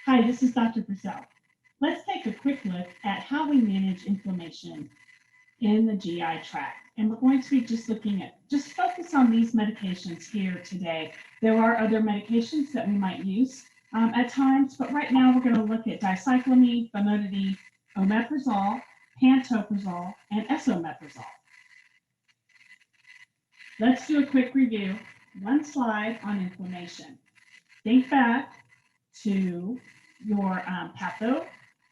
Hi, this is Dr. Purcell. Let's take a quick look at how we manage inflammation in the GI tract. And we're going to be just focus on these medications here today. There are other medications that we might use at times, but right now we're going to look at dicyclomine, famotidine, omeprazole, pantoprazole, and esomeprazole. Let's do a quick review. One slide on inflammation. Think back to your patho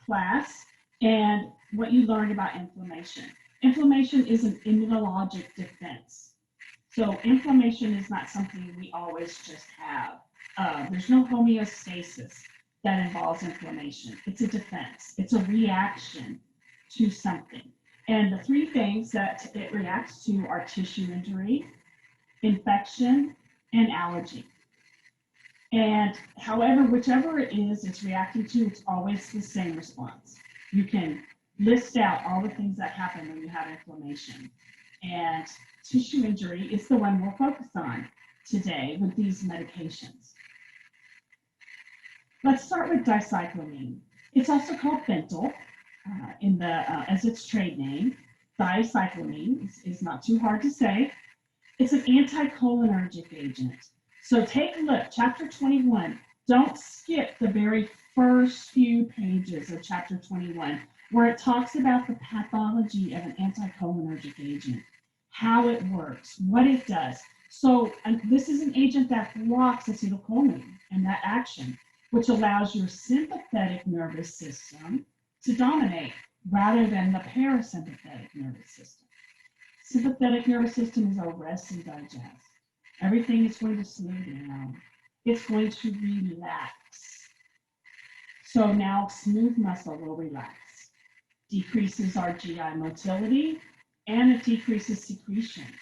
class and what you learned about inflammation. Inflammation is an immunologic defense. So inflammation is not something we always just have. There's no homeostasis that involves inflammation. It's a defense. It's a reaction to something. And the three things that it reacts to are tissue injury, infection, and allergy. And however, whichever it is it's reacting to, it's always the same response. You can list out all the things that happen when you have inflammation. And tissue injury is the one we'll focus on today with these medications. Let's start with dicyclomine. It's also called Fentanyl as its trade name. Dicyclomine is not too hard to say. It's an anticholinergic agent. So take a look, chapter 21. Don't skip the very first few pages of chapter 21, where it talks about the pathology of an anticholinergic agent, how it works, what it does. So this is an agent that blocks acetylcholine and that action, which allows your sympathetic nervous system to dominate rather than the parasympathetic nervous system. Sympathetic nervous system is our rest and digest. Everything is going to slow down. It's going to relax. So now smooth muscle will relax. Decreases our GI motility, and it decreases secretions.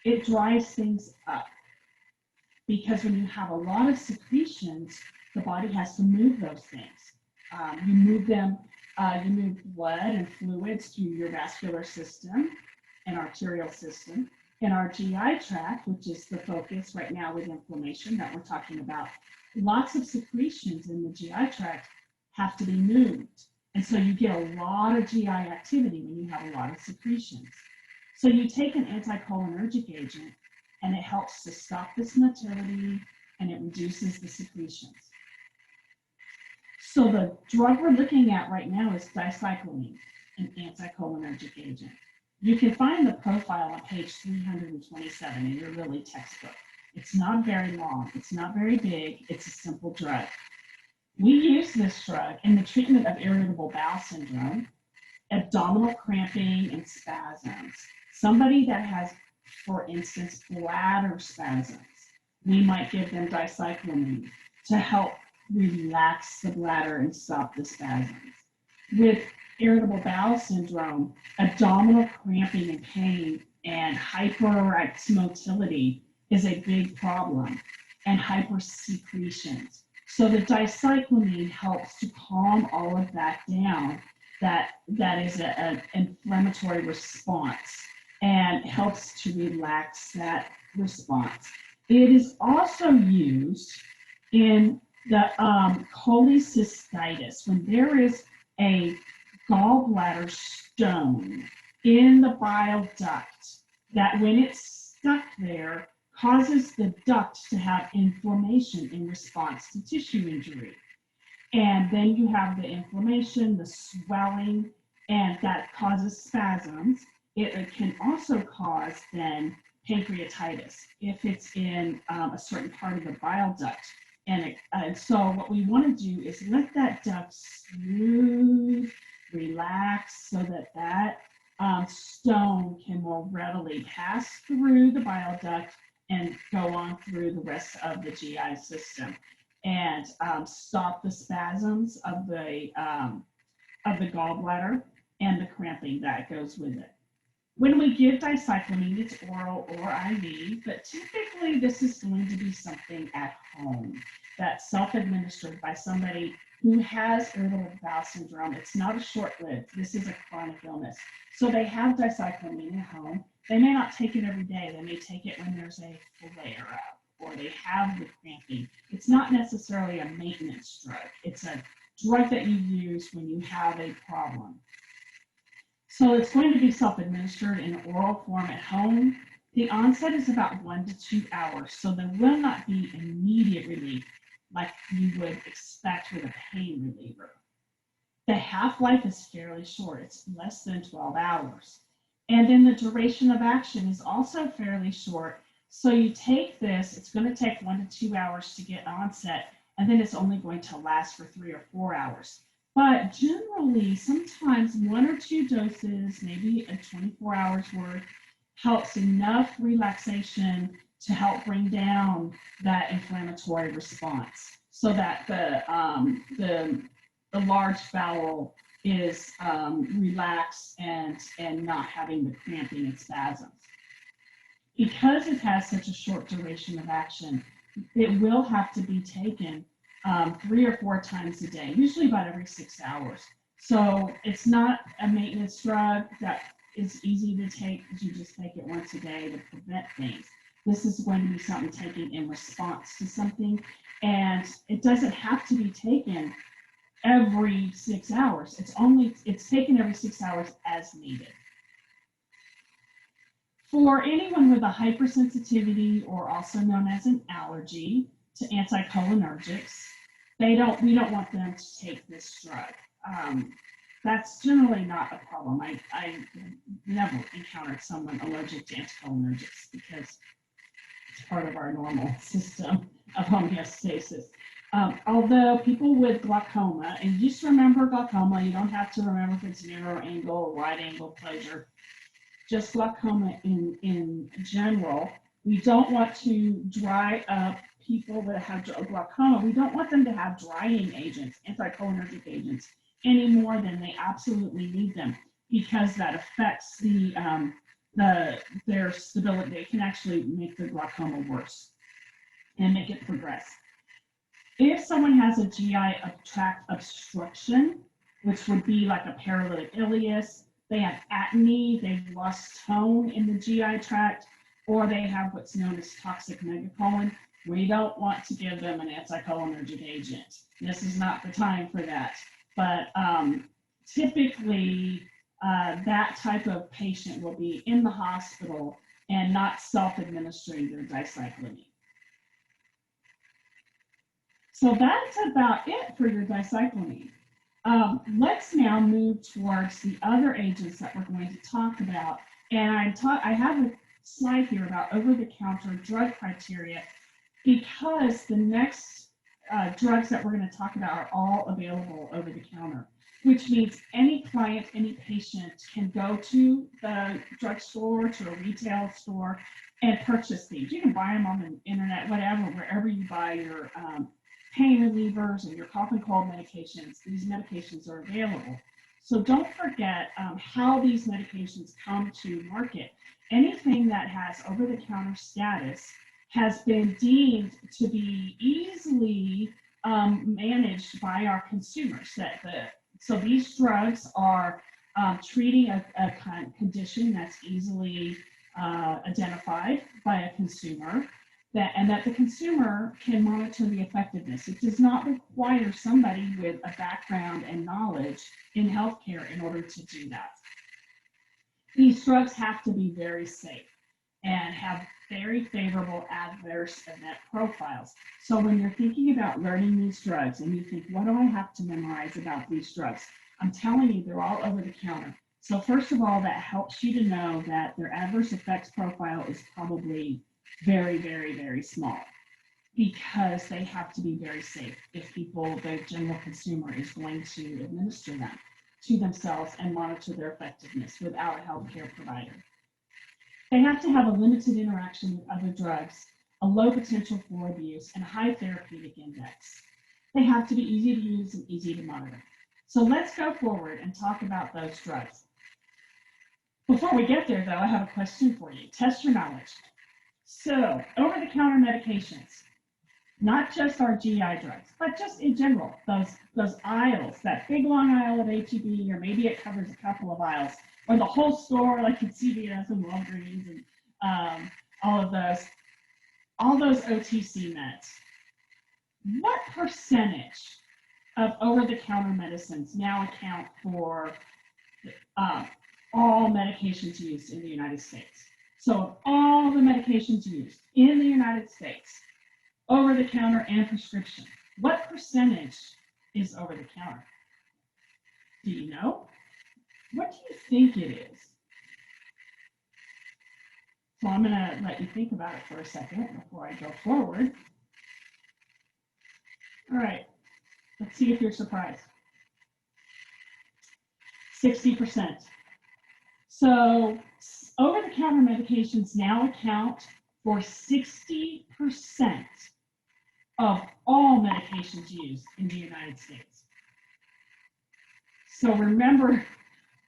It dries things up. Because when you have a lot of secretions, the body has to move those things. You move them, you move blood and fluids through your vascular system and arterial system. In our GI tract, which is the focus right now with inflammation that we're talking about, lots of secretions in the GI tract have to be moved. And so you get a lot of GI activity when you have a lot of secretions. So you take an anticholinergic agent and it helps to stop this motility and it reduces the secretions. So the drug we're looking at right now is dicyclomine, an anticholinergic agent. You can find the profile on page 327 in your Lilly textbook. It's not very long. It's not very big. It's a simple drug. We use this drug in the treatment of irritable bowel syndrome, abdominal cramping, and spasms. Somebody that has, for instance, bladder spasms, we might give them dicyclomine to help relax the bladder and stop the spasms. With irritable bowel syndrome, abdominal cramping and pain, and hypermotility is a big problem, and hypersecretions. So the dicyclomine helps to calm all of that down. That is an inflammatory response and helps to relax that response. It is also used in the cholecystitis, when there is a gallbladder stone in the bile duct that when it's stuck there causes the duct to have inflammation in response to tissue injury. And then you have the inflammation, the swelling, and that causes spasms. It can also cause then pancreatitis if it's in a certain part of the bile duct. And so what we want to do is let that duct smooth, relax, so that that stone can more readily pass through the bile duct and go on through the rest of the GI system and stop the spasms of the gallbladder and the cramping that goes with it. When we give dicyclomine, it's oral or IV, but typically this is going to be something at home that's self-administered by somebody who has irritable bowel syndrome. It's not a short-lived, this is a chronic illness. So they have dicyclomine at home. They may not take it every day. They may take it when there's a flare-up or they have the cramping. It's not necessarily a maintenance drug. It's a drug that you use when you have a problem. So it's going to be self-administered in oral form at home. The onset is about 1 to 2 hours, so there will not be immediate relief like you would expect with a pain reliever. The half-life is fairly short. It's less than 12 hours. And then the duration of action is also fairly short. So you take this, it's going to take 1 to 2 hours to get onset, and then it's only going to last for 3 or 4 hours. But generally, sometimes 1 or 2 doses, maybe a 24 hours worth, helps enough relaxation to help bring down that inflammatory response so that the large bowel is relaxed and not having the cramping and spasms. Because it has such a short duration of action, it will have to be taken 3 or 4 times a day, usually about every 6 hours. So it's not a maintenance drug that is easy to take because you just take it once a day to prevent things. This is going to be something taken in response to something, and it doesn't have to be taken every 6 hours. It's taken every 6 hours as needed. For anyone with a hypersensitivity, or also known as an allergy to anticholinergics, we don't want them to take this drug. That's generally not a problem. I never encountered someone allergic to anticholinergics because it's part of our normal system of homeostasis. Although people with glaucoma, and just remember glaucoma, you don't have to remember if it's narrow angle or wide angle pleasure, just glaucoma in general, we don't want to dry up people that have glaucoma. We don't want them to have drying agents, anticholinergic agents, any more than they absolutely need them, because that affects their stability. It can actually make the glaucoma worse and make it progress. If someone has a GI tract obstruction, which would be like a paralytic ileus, they have atony, they've lost tone in the GI tract, or they have what's known as toxic megacolon, we don't want to give them an anticholinergic agent. This is not the time for that. But typically, that type of patient will be in the hospital and not self-administering their dicyclomine. So that's about it for your dicyclomine. Let's now move towards the other agents that we're going to talk about. And I have a slide here about over-the-counter drug criteria, because the next drugs that we're going to talk about are all available over the counter, which means any client, any patient can go to the drugstore, to a retail store, and purchase these. You can buy them on the internet, whatever, wherever you buy your pain relievers and your cough and cold medications. These medications are available. So don't forget how these medications come to market. Anything that has over-the-counter status has been deemed to be easily managed by our consumers. So these drugs are treating a condition that's easily identified by a consumer, and that the consumer can monitor the effectiveness. It does not require somebody with a background and knowledge in healthcare in order to do that. These drugs have to be very safe and have very favorable adverse event profiles. So when you're thinking about learning these drugs and you think, what do I have to memorize about these drugs? I'm telling you, they're all over the counter. So first of all, that helps you to know that their adverse effects profile is probably very, very, very small, because they have to be very safe if the general consumer is going to administer them to themselves and monitor their effectiveness without a healthcare provider. They have to have a limited interaction with other drugs, a low potential for abuse, and a high therapeutic index. They have to be easy to use and easy to monitor. So let's go forward and talk about those drugs. Before we get there, though, I have a question for you. Test your knowledge. So, over-the-counter medications, not just our GI drugs, but just in general, those aisles, that big long aisle at H-E-B, or maybe it covers a couple of aisles, or the whole store like at CVS and Walgreens and all of those. all those OTC meds, what percentage of over-the-counter medicines now account for all medications used in the United States? So of all the medications used in the United States, over-the-counter and prescription, what percentage is over-the-counter? Do you know? What do you think it is? So I'm going to let you think about it for a second before I go forward. All right, let's see if you're surprised. 60%. So over-the-counter medications now account for 60% of all medications used in the United States. So remember,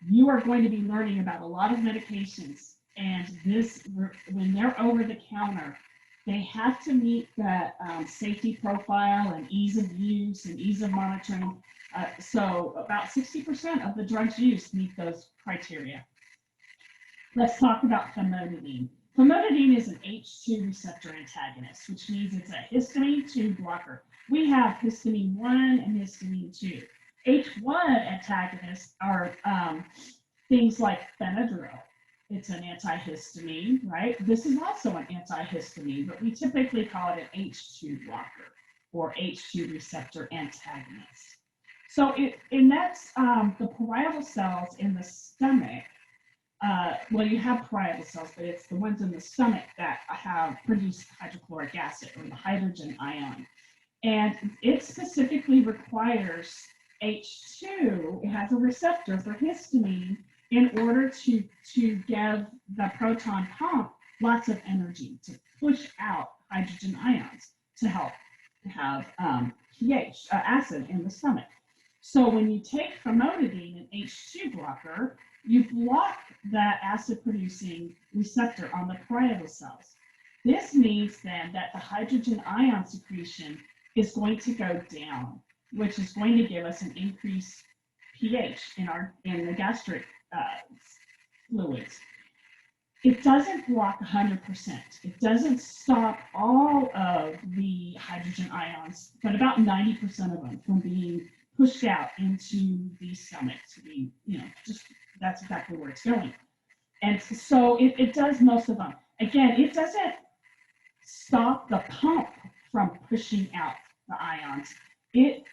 you are going to be learning about a lot of medications, and when they're over the counter, they have to meet the safety profile and ease of use and ease of monitoring. So about 60% of the drugs used meet those criteria. Let's talk about famotidine. Famotidine is an H2 receptor antagonist, which means it's a histamine 2 blocker. We have histamine 1 and histamine 2. H1 antagonists are things like Benadryl. It's an antihistamine, right? This is also an antihistamine, but we typically call it an H2 blocker or H2 receptor antagonist. So that's the parietal cells in the stomach. Well, you have parietal cells, but it's the ones in the stomach that have produced hydrochloric acid or the hydrogen ion. And it specifically requires H2. It has a receptor for histamine in order to give the proton pump lots of energy to push out hydrogen ions to help have pH, acid in the stomach. So when you take famotidine, an H2 blocker, you block that acid-producing receptor on the parietal cells. This means then that the hydrogen ion secretion is going to go down, which is going to give us an increased pH in the gastric fluids. It doesn't block 100%. It doesn't stop all of the hydrogen ions, but about 90% of them from being pushed out into the stomach to be, just that's exactly where it's going. And so it does most of them. Again, it doesn't stop the pump from pushing out the ions. It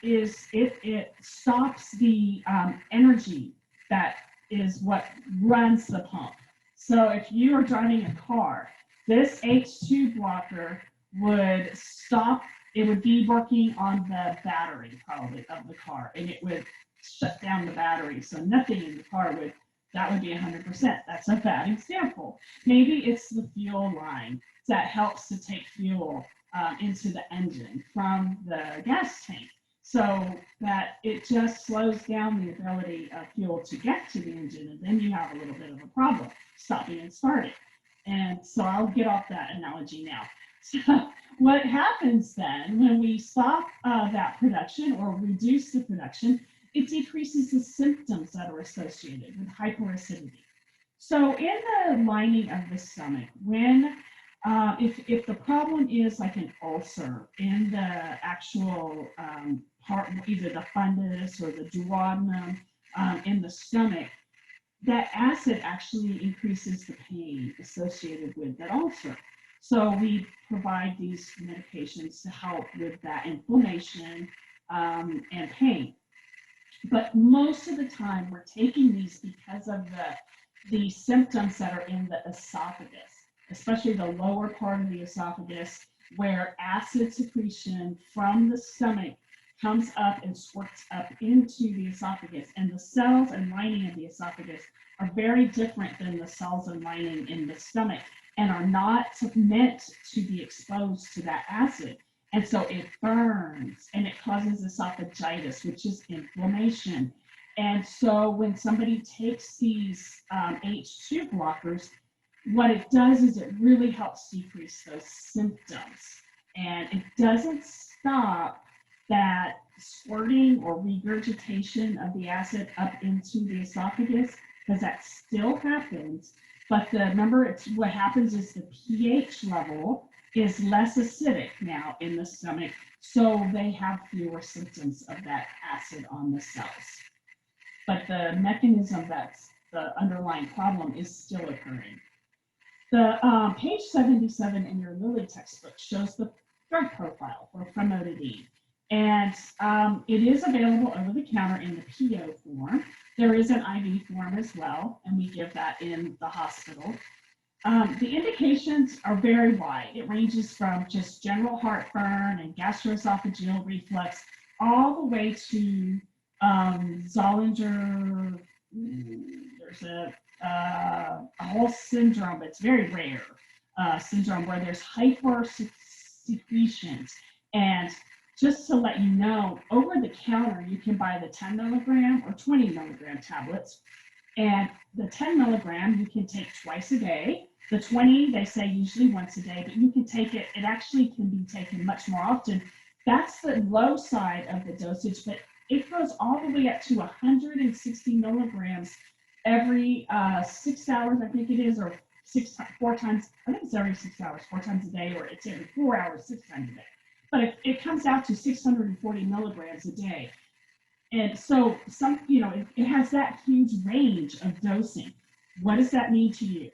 stops the energy that is what runs the pump. So if you are driving a car, this H2 blocker would stop. It would be working on the battery probably of the car, and it would shut down the battery. So nothing in the car that would be 100%. That's a bad example. Maybe it's the fuel line that helps to take fuel into the engine from the gas tank, so that it just slows down the ability of fuel to get to the engine, and then you have a little bit of a problem stopping and starting. And so I'll get off that analogy now. So what happens then when we stop that production or reduce the production, it decreases the symptoms that are associated with hyperacidity. So in the lining of the stomach, when if the problem is like an ulcer in the actual part, either the fundus or the duodenum in the stomach, that acid actually increases the pain associated with that ulcer. So we provide these medications to help with that inflammation and pain. But most of the time, we're taking these because of the symptoms that are in the esophagus, especially the lower part of the esophagus, where acid secretion from the stomach comes up and squirts up into the esophagus. And the cells and lining of the esophagus are very different than the cells and lining in the stomach and are not meant to be exposed to that acid. And so it burns and it causes esophagitis, which is inflammation. And so when somebody takes these H2 blockers, what it does is it really helps decrease those symptoms. And it doesn't stop that squirting or regurgitation of the acid up into the esophagus, because that still happens. But remember, what happens is the pH level is less acidic now in the stomach, so they have fewer symptoms of that acid on the cells. But the mechanism that's the underlying problem is still occurring. The page 77 in your Lilly textbook shows the drug profile for famotidine. And it is available over the counter in the PO form. There is an IV form as well, and we give that in the hospital. The indications are very wide. It ranges from just general heartburn and gastroesophageal reflux all the way to Zollinger. There's a whole syndrome. It's very rare syndrome where there's hypersecretions. And just to let you know, over the counter, you can buy the 10 milligram or 20 milligram tablets. And the 10 milligram you can take twice a day. The 20, they say usually once a day, but you can take it. It actually can be taken much more often. That's the low side of the dosage, but it goes all the way up to 160 milligrams every 6 hours, I think it is, or 4 times. I think it's every 6 hours, 4 times a day, or it's every 4 hours, 6 times a day. But it comes out to 640 milligrams a day. And so it has that huge range of dosing. What does that mean to you?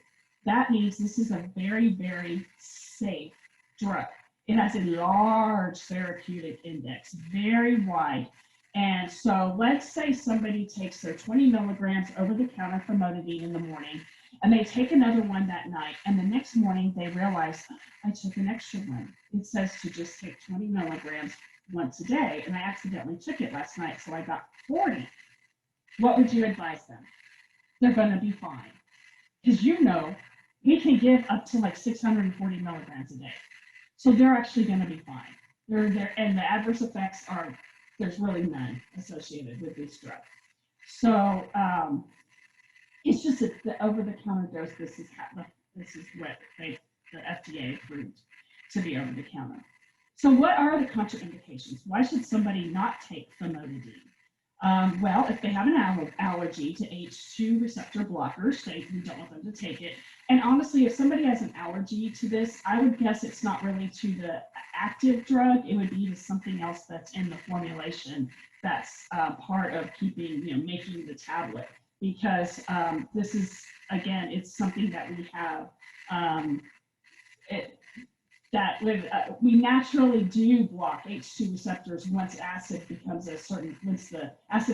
That means this is a very, very safe drug. It has a large therapeutic index, very wide. And so let's say somebody takes their 20 milligrams over the counter famotidine in the morning, and they take another one that night, and the next morning they realize, I took an extra one. It says to just take 20 milligrams once a day, and I accidentally took it last night, so I got 40. What would you advise them? They're going to be fine. Because we can give up to like 640 milligrams a day. So they're actually going to be fine. And the adverse effects there's really none associated with this drug. So it's just the over-the-counter dose. This is what the FDA approved to be over the counter. So what are the contraindications? Why should somebody not take famotidine? Well, if they have an allergy to H2 receptor blockers, we don't want them to take it. And honestly, if somebody has an allergy to this, I would guess it's not really to the active drug. It would be to something else that's in the formulation that's part of making the tablet. Because this is, again, it's something that we have, we naturally do block H2 receptors once the acid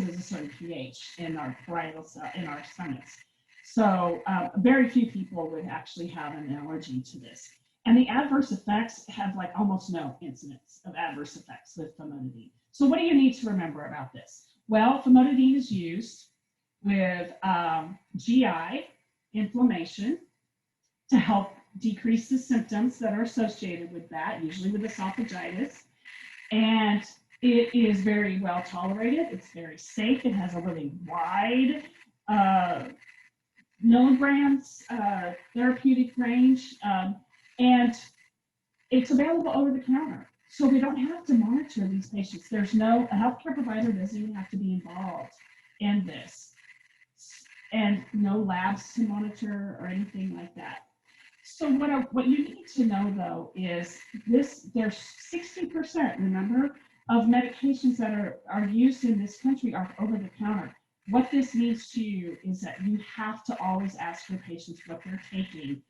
is a certain pH in our parietal cell, in our stomachs. So very few people would actually have an allergy to this. And the adverse effects have like almost no incidence of adverse effects with famotidine. So what do you need to remember about this? Well, famotidine is used with GI inflammation to help decrease the symptoms that are associated with that, usually with esophagitis. And it is very well tolerated. It's very safe. It has a really wide milligrams therapeutic range. And it's available over the counter. So we don't have to monitor these patients. A healthcare provider doesn't even have to be involved in this. And no labs to monitor or anything like that. So what you need to know, though, is there's 60%, remember, of medications that are used in this country are over the counter. What this means to you is that you have to always ask your patients what they're taking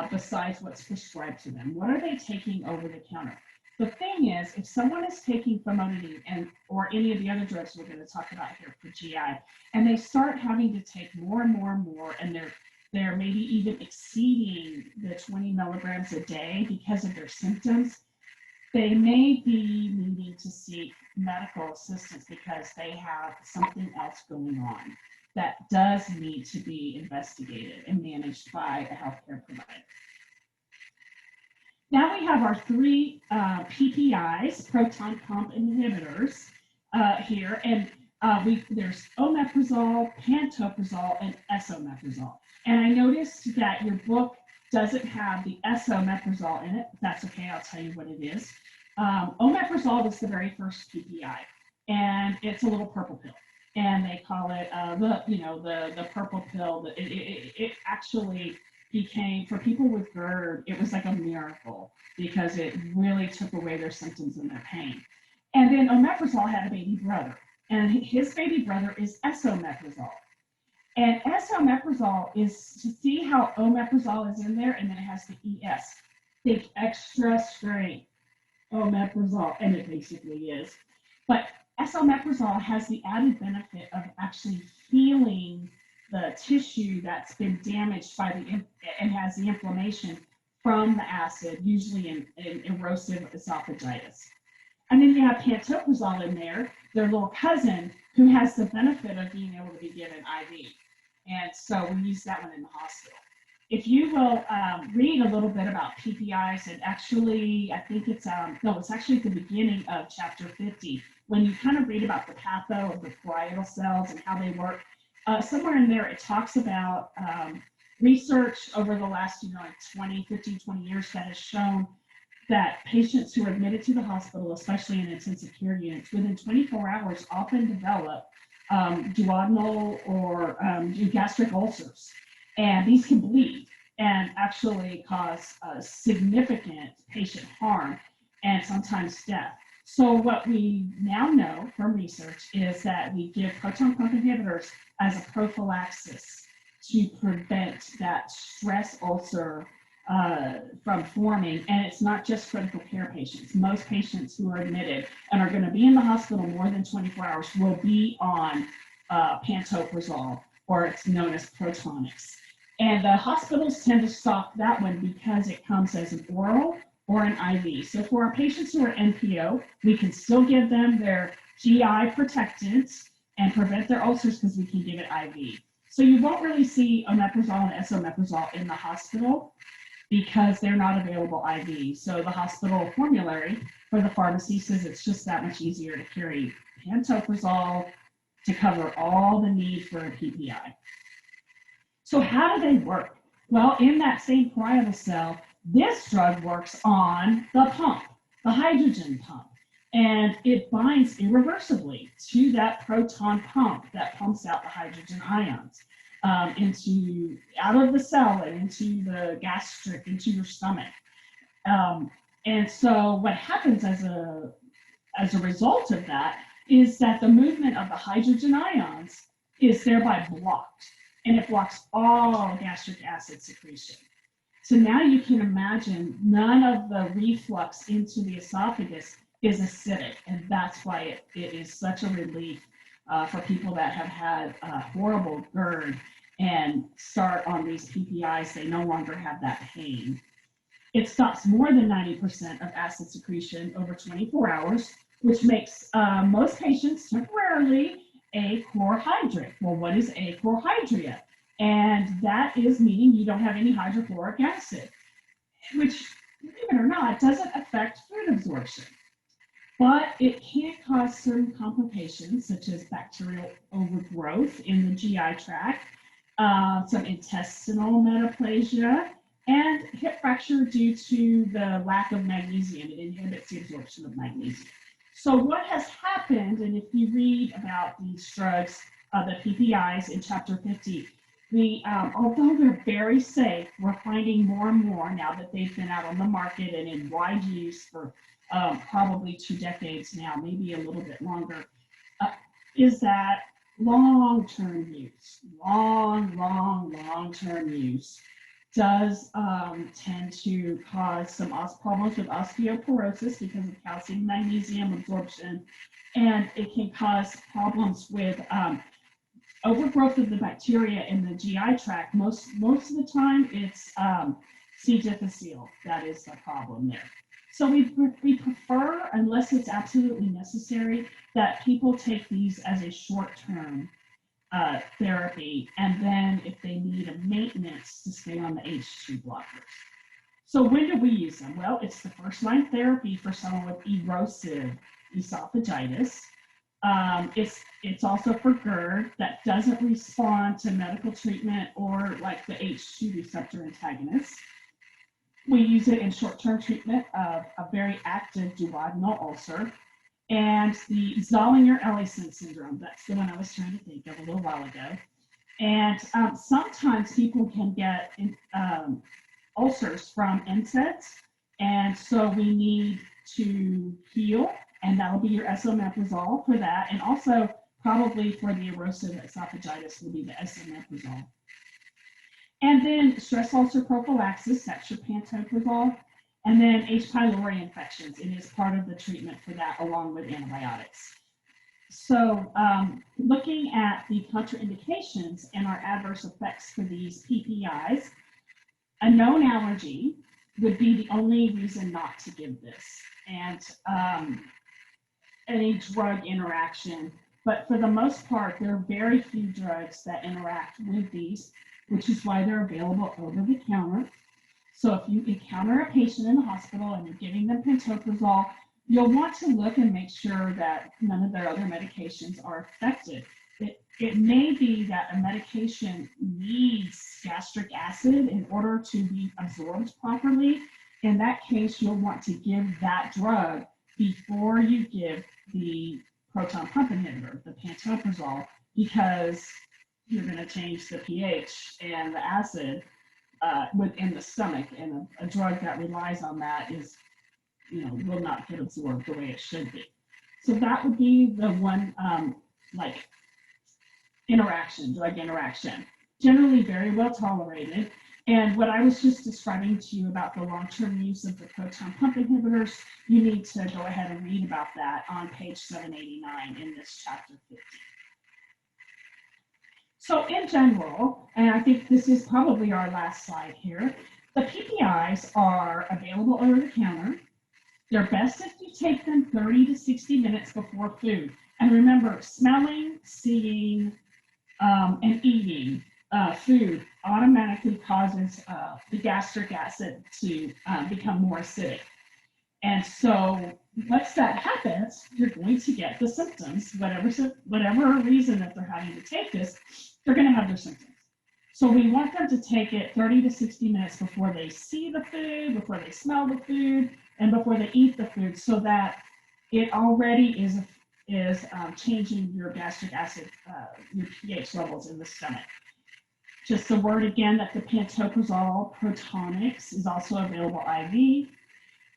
besides what's prescribed to them. What are they taking over the counter? The thing is, if someone is taking famotidine or any of the other drugs we're going to talk about here for GI, and they start having to take more and more and more, and they're maybe even exceeding the 20 milligrams a day because of their symptoms, they may be needing to seek medical assistance because they have something else going on that does need to be investigated and managed by a healthcare provider. Now we have our 3 PPIs, proton pump inhibitors, here, and there's omeprazole, pantoprazole, and esomeprazole. And I noticed that your book doesn't have the esomeprazole in it. If that's okay, I'll tell you what it is. Omeprazole was the very first PPI, and it's a little purple pill. And they call it the purple pill. It actually became, for people with GERD, it was like a miracle because it really took away their symptoms and their pain. And then omeprazole had a baby brother, and his baby brother is esomeprazole. And esomeprazole is, to see how omeprazole is in there, and then it has the ES, think extra strength omeprazole, and it basically is. But esomeprazole has the added benefit of actually healing the tissue that's been damaged by and has the inflammation from the acid, usually in erosive esophagitis. And then you have pantoprazole in there, their little cousin, who has the benefit of being able to be given IV. And so we use that one in the hospital. If you will read a little bit about PPIs, and actually, I think it's actually at the beginning of chapter 50, when you kind of read about the patho of the parietal cells and how they work. Somewhere in there, it talks about research over the last, 15, 20 years that has shown that patients who are admitted to the hospital, especially in intensive care units, within 24 hours often develop duodenal or gastric ulcers. And these can bleed and actually cause significant patient harm and sometimes death. So what we now know from research is that we give proton pump inhibitors as a prophylaxis to prevent that stress ulcer from forming. And it's not just critical care patients. Most patients who are admitted and are going to be in the hospital more than 24 hours will be on pantoprazole, or it's known as Protonix. And the hospitals tend to stock that one because it comes as an oral or an IV. So for our patients who are NPO, we can still give them their GI protectants and prevent their ulcers because we can give it IV. So you won't really see omeprazole and esomeprazole in the hospital because they're not available IV. So the hospital formulary for the pharmacy says it's just that much easier to carry pantoprazole to cover all the need for a PPI. So how do they work? Well, in that same parietal cell, this drug works on the pump, the hydrogen pump, and it binds irreversibly to that proton pump that pumps out the hydrogen ions out of the cell and into the gastric, into your stomach. And so what happens as a result of that is that the movement of the hydrogen ions is thereby blocked, and it blocks all gastric acid secretion. So now you can imagine none of the reflux into the esophagus is acidic, and that's why it is such a relief for people that have had horrible GERD and start on these PPIs. They no longer have that pain. It stops more than 90% of acid secretion over 24 hours, which makes most patients temporarily achlorhydric. Well, what is achlorhydria? And that is meaning you don't have any hydrochloric acid, which, believe it or not, doesn't affect food absorption. But it can cause certain complications, such as bacterial overgrowth in the GI tract, some intestinal metaplasia, and hip fracture due to the lack of magnesium. It inhibits the absorption of magnesium. So what has happened, and if you read about these drugs, the PPIs in chapter 50, although they're very safe, we're finding more and more now that they've been out on the market and in wide use for probably 2 decades now, maybe a little bit longer, is that long-term use, long-term use does tend to cause some problems with osteoporosis because of calcium magnesium absorption, and it can cause problems with overgrowth of the bacteria in the GI tract. Most of the time, it's C. difficile that is the problem there. So we prefer, unless it's absolutely necessary, that people take these as a short-term therapy, and then if they need a maintenance, to stay on the H2 blockers. So when do we use them? Well, it's the first-line therapy for someone with erosive esophagitis. It's also for GERD that doesn't respond to medical treatment or like the H2 receptor antagonists. We use it in short-term treatment of a very active duodenal ulcer and the Zollinger-Ellison syndrome. That's the one I was trying to think of a little while ago. And sometimes people can get ulcers from NSAIDs, and so we need to heal, and that'll be your esomeprazole for that, and also probably for the erosive esophagitis will be the esomeprazole. And then stress ulcer prophylaxis, that's your pantoprazole, and then H. pylori infections. It is part of the treatment for that along with antibiotics. So looking at the contraindications and our adverse effects for these PPIs, a known allergy would be the only reason not to give this, and any drug interaction. But for the most part, there are very few drugs that interact with these, which is why they're available over the counter. So if you encounter a patient in the hospital and you're giving them pantoprazole, you'll want to look and make sure that none of their other medications are affected. It may be that a medication needs gastric acid in order to be absorbed properly. In that case, you'll want to give that drug before you give the proton pump inhibitor, the pantoprazole, because you're going to change the pH and the acid within the stomach, and a drug that relies on that is, will not get absorbed the way it should be. So that would be the one, like drug interaction. Generally very well tolerated. And what I was just describing to you about the long-term use of the proton pump inhibitors, you need to go ahead and read about that on page 789 in this chapter 50. So in general, and I think this is probably our last slide here, the PPIs are available over the counter. They're best if you take them 30 to 60 minutes before food. And remember, smelling, seeing, and eating food automatically causes the gastric acid to become more acidic. And so once that happens, you're going to get the symptoms, whatever reason that they're having to take this, they're going to have their symptoms. So we want them to take it 30 to 60 minutes before they see the food, before they smell the food, and before they eat the food, so that it already is changing your gastric acid, your pH levels in the stomach. Just a word again that the pantoprazole Protonix is also available IV,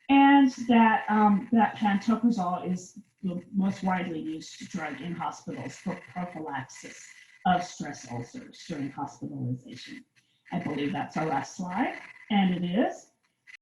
and that that pantoprazole is the most widely used drug in hospitals for prophylaxis of stress ulcers during hospitalization. I believe that's our last slide, and it is.